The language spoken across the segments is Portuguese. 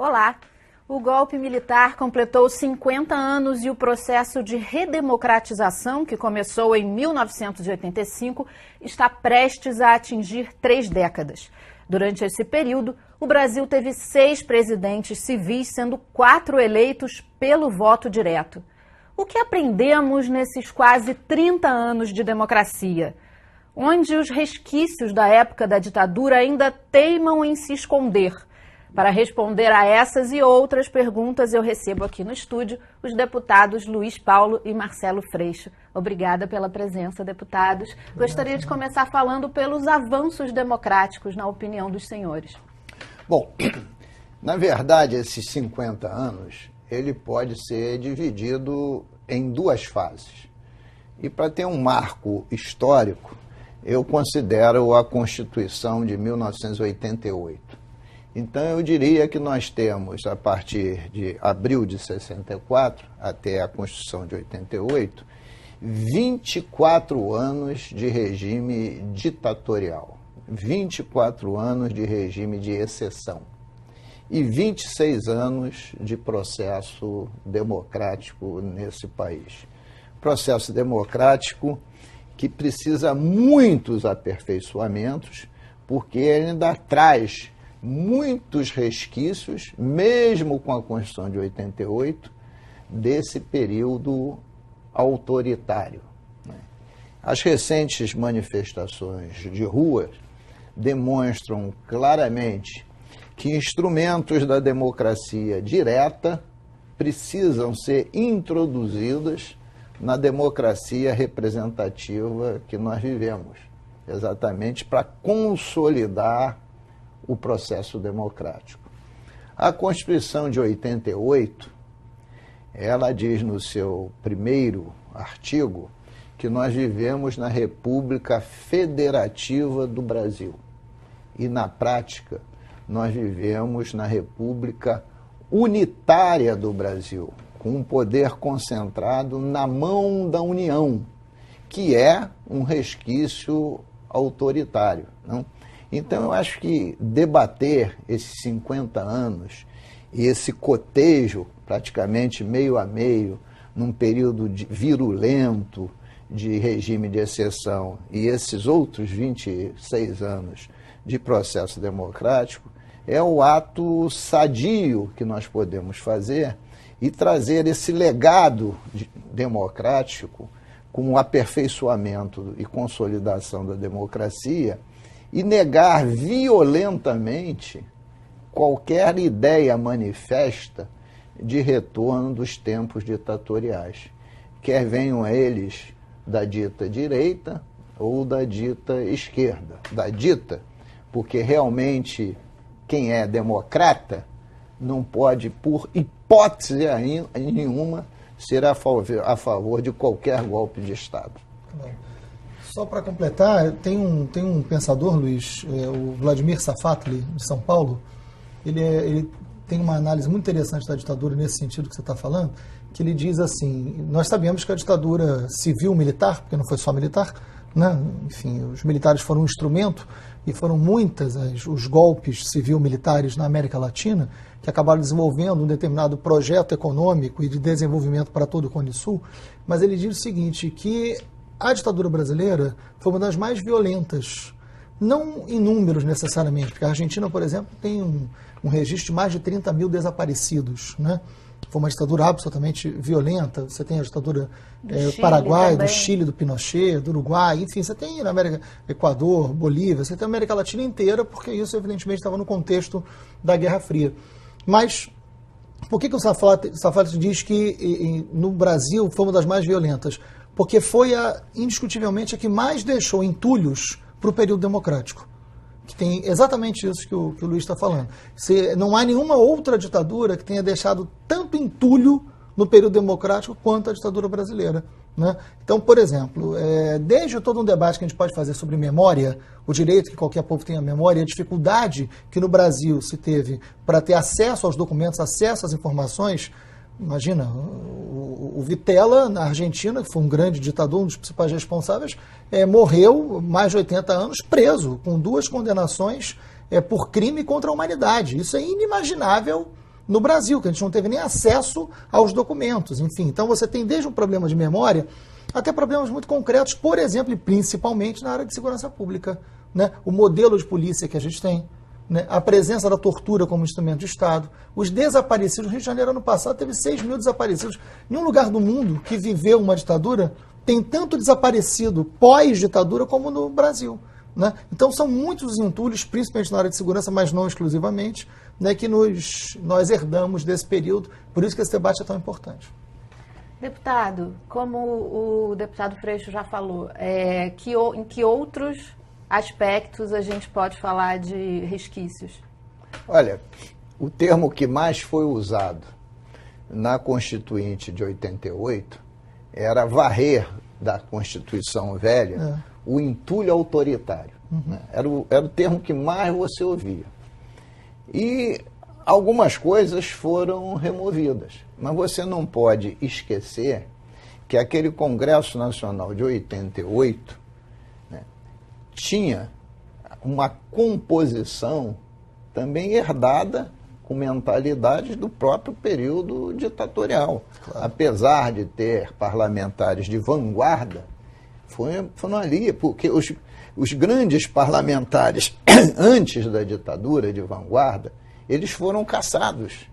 Olá! O golpe militar completou 50 anos e o processo de redemocratização, que começou em 1985, está prestes a atingir 3 décadas. Durante esse período, o Brasil teve 6 presidentes civis, sendo 4 eleitos pelo voto direto. O que aprendemos nesses quase 30 anos de democracia? Onde os resquícios da época da ditadura ainda teimam em se esconder? Para responder a essas e outras perguntas, eu recebo aqui no estúdio os deputados Luiz Paulo e Marcelo Freixo. Obrigada pela presença, deputados. Gostaria de começar falando pelos avanços democráticos, na opinião dos senhores. Bom, na verdade, esses 50 anos, ele pode ser dividido em 2 fases. E para ter um marco histórico, eu considero a Constituição de 1988. Então, eu diria que nós temos, a partir de abril de 64 até a Constituição de 88, 24 anos de regime ditatorial, 24 anos de regime de exceção e 26 anos de processo democrático nesse país. Processo democrático que precisa muitos aperfeiçoamentos, porque ele ainda traz muitos resquícios, mesmo com a Constituição de 88, desse período autoritário. As recentes manifestações de rua demonstram claramente que instrumentos da democracia direta precisam ser introduzidos na democracia representativa que nós vivemos, exatamente para consolidar o processo democrático. A Constituição de 88, ela diz no seu primeiro artigo que nós vivemos na República Federativa do Brasil e, na prática, nós vivemos na República Unitária do Brasil, com um poder concentrado na mão da União, que é um resquício autoritário, não? Então, eu acho que debater esses 50 anos e esse cotejo, praticamente meio a meio, num período virulento de regime de exceção e esses outros 26 anos de processo democrático, é o ato sadio que nós podemos fazer e trazer esse legado democrático com o aperfeiçoamento e consolidação da democracia e negar violentamente qualquer ideia manifesta de retorno dos tempos ditatoriais, quer venham eles da dita direita ou da dita esquerda. Da dita, porque realmente quem é democrata não pode, por hipótese nenhuma, ser a favor de qualquer golpe de Estado. Só para completar, tem um pensador, Luiz, o Vladimir Safatli, de São Paulo, ele tem uma análise muito interessante da ditadura nesse sentido que você está falando, que ele diz assim, nós sabemos que a ditadura civil-militar, porque não foi só militar, né? Enfim, os militares foram um instrumento e foram muitas os golpes civil-militares na América Latina que acabaram desenvolvendo um determinado projeto econômico e de desenvolvimento para todo o Cone Sul, mas ele diz o seguinte, que a ditadura brasileira foi uma das mais violentas, não em números necessariamente, porque a Argentina, por exemplo, tem um registro de mais de 30 mil desaparecidos, né? Foi uma ditadura absolutamente violenta. Você tem a ditadura do Paraguai, do Chile, do Pinochet, do Uruguai, enfim, você tem na América, Equador, Bolívia, você tem a América Latina inteira, porque isso evidentemente estava no contexto da Guerra Fria. Mas por que o Safatli diz que no Brasil foi uma das mais violentas? Porque foi indiscutivelmente a que mais deixou entulhos para o período democrático. Que tem exatamente isso que o Luiz está falando. Não há nenhuma outra ditadura que tenha deixado tanto entulho no período democrático quanto a ditadura brasileira, né? Então, por exemplo, desde todo um debate que a gente pode fazer sobre memória, o direito que qualquer povo tenha memória, a dificuldade que no Brasil se teve para ter acesso aos documentos, acesso às informações. Imagina, o Vitela, na Argentina, que foi um grande ditador, um dos principais responsáveis, morreu mais de 80 anos preso, com 2 condenações por crime contra a humanidade. Isso é inimaginável no Brasil, que a gente não teve nem acesso aos documentos. Enfim, então você tem desde um problema de memória até problemas muito concretos, por exemplo, e principalmente na área de segurança pública, né? O modelo de polícia que a gente tem, né? A presença da tortura como instrumento de Estado, os desaparecidos. No Rio de Janeiro, ano passado, teve 6 mil desaparecidos. Nenhum lugar do mundo que viveu uma ditadura tem tanto desaparecido pós-ditadura como no Brasil, né? Então são muitos entulhos, principalmente na área de segurança, mas não exclusivamente, né, que nós herdamos desse período. Por isso que esse debate é tão importante. Deputado, como o deputado Freixo já falou, em que outros aspectos a gente pode falar de resquícios? Olha, o termo que mais foi usado na Constituinte de 88 era varrer da Constituição Velha o entulho autoritário. Né? Era o termo que mais você ouvia. E algumas coisas foram removidas, mas você não pode esquecer que aquele Congresso Nacional de 88, né, tinha uma composição também herdada com mentalidades do próprio período ditatorial. Claro. Apesar de ter parlamentares de vanguarda, foram ali, porque os grandes parlamentares antes da ditadura de vanguarda, eles foram caçados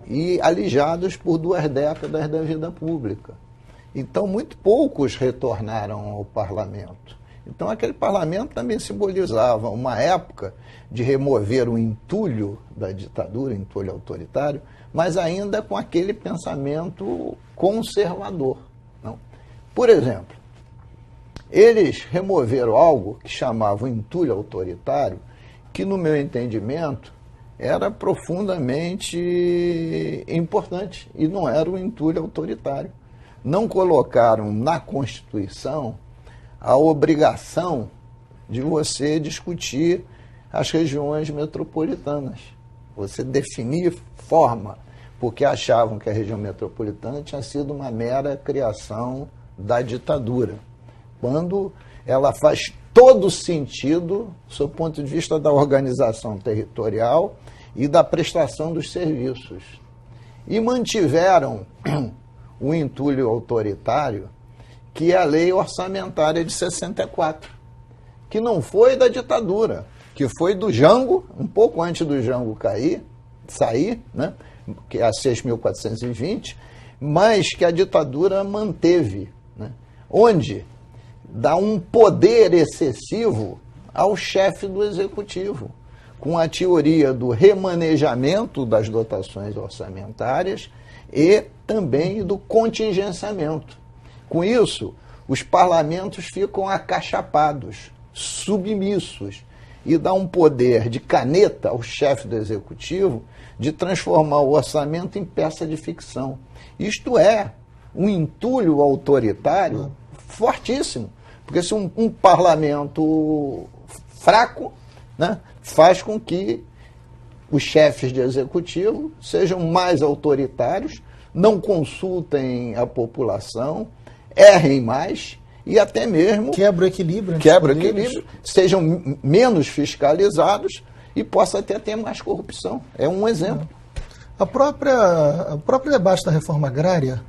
e alijados por 2 décadas da vida pública. Então, muito poucos retornaram ao parlamento. Então, aquele parlamento também simbolizava uma época de remover o entulho da ditadura, o entulho autoritário, mas ainda com aquele pensamento conservador. Não? Por exemplo, eles removeram algo que chamavam entulho autoritário, que, no meu entendimento, era profundamente importante e não era um entulho autoritário. Não colocaram na Constituição a obrigação de você discutir as regiões metropolitanas. Você definir forma, porque achavam que a região metropolitana tinha sido uma mera criação da ditadura, quando ela faz todo sentido sob o ponto de vista da organização territorial e da prestação dos serviços. E mantiveram o entulho autoritário, que é a lei orçamentária de 64, que não foi da ditadura, que foi do Jango, um pouco antes do Jango sair, né, que é a 6.420, mas que a ditadura manteve, né, onde dá um poder excessivo ao chefe do executivo, com a teoria do remanejamento das dotações orçamentárias e também do contingenciamento. Com isso, os parlamentos ficam acachapados, submissos, e dá um poder de caneta ao chefe do executivo de transformar o orçamento em peça de ficção. Isto é um entulho autoritário fortíssimo, porque se um parlamento fraco, né, faz com que os chefes de executivo sejam mais autoritários, não consultem a população, errem mais e até mesmo quebra o equilíbrio, sejam menos fiscalizados e possa até ter mais corrupção. É um exemplo. O próprio debate da reforma agrária,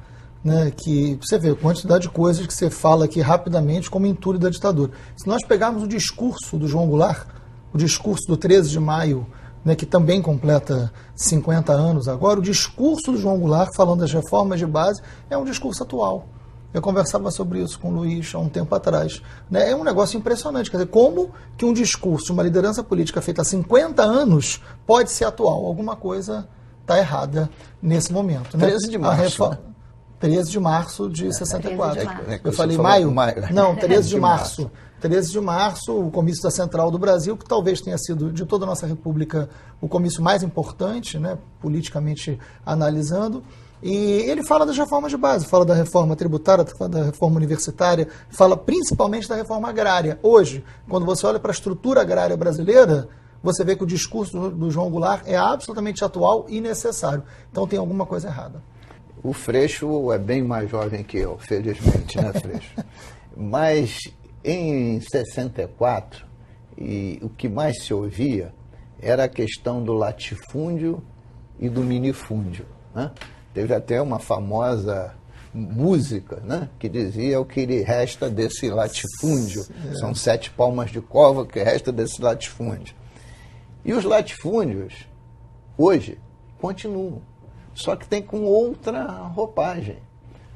né, que você vê a quantidade de coisas que você fala aqui rapidamente como entulho da ditadura. Se nós pegarmos o discurso do João Goulart, o discurso do 13 de maio, né, que também completa 50 anos agora, o discurso do João Goulart falando das reformas de base é um discurso atual. Eu conversava sobre isso com o Luiz há um tempo atrás. Né? É um negócio impressionante. Quer dizer, como que um discurso, uma liderança política feita há 50 anos pode ser atual? Alguma coisa está errada nesse momento. Né? 13 de março. 13 de março de 64. 13 de março. Eu falei maio? Não, 13 de março. 13 de março, o comício da Central do Brasil, que talvez tenha sido, de toda a nossa república, o comício mais importante, né, politicamente analisando. E ele fala das reformas de base, fala da reforma tributária, fala da reforma universitária, fala principalmente da reforma agrária. Hoje, quando você olha para a estrutura agrária brasileira, você vê que o discurso do João Goulart é absolutamente atual e necessário. Então tem alguma coisa errada. O Freixo é bem mais jovem que eu, felizmente, né, Freixo? Mas em 64, o que mais se ouvia era a questão do latifúndio e do minifúndio, né? Teve até uma famosa música, né, que dizia o que lhe resta desse latifúndio. São 7 palmas de cova que resta desse latifúndio. E os latifúndios, hoje, continuam, só que tem com outra roupagem.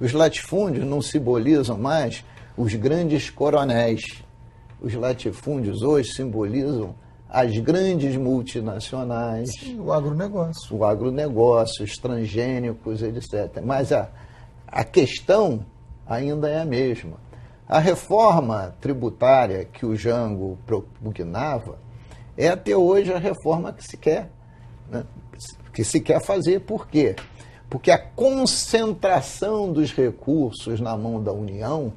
Os latifúndios não simbolizam mais os grandes coronéis. Os latifúndios hoje simbolizam as grandes multinacionais. Sim, o agronegócio. O agronegócio, os transgênicos, etc. Mas a questão ainda é a mesma. A reforma tributária que o Jango propugnava é até hoje a reforma que se quer, né? Que se quer fazer. Por quê? Porque a concentração dos recursos na mão da União,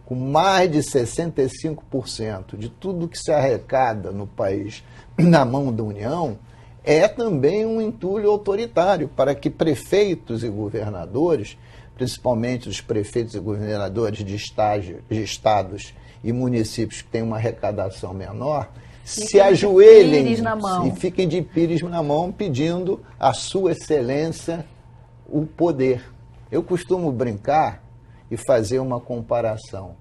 com mais de 65% de tudo que se arrecada no país na mão da União, é também um entulho autoritário para que prefeitos e governadores, principalmente os prefeitos e governadores de estados e municípios que têm uma arrecadação menor, se ajoelhem e fiquem de pires na mão pedindo a sua excelência o poder. Eu costumo brincar e fazer uma comparação.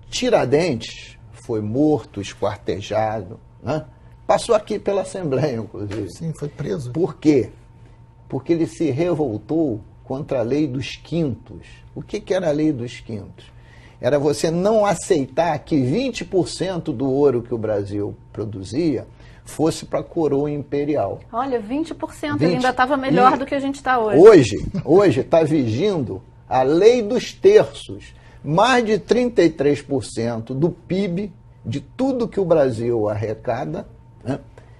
Tiradentes foi morto, esquartejado, né? Passou aqui pela Assembleia, inclusive. Sim, foi preso. Por quê? Porque ele se revoltou contra a lei dos quintos. O que era a lei dos quintos? Era você não aceitar que 20% do ouro que o Brasil produzia fosse para a coroa imperial. Olha, 20%, ele ainda estava melhor do que a gente está hoje. Hoje está vigindo a lei dos terços. Mais de 33% do PIB, de tudo que o Brasil arrecada, né,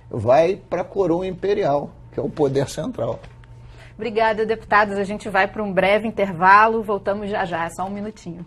vai para a coroa imperial, que é o poder central. Obrigada, deputados. A gente vai para um breve intervalo. Voltamos já já, é só um minutinho.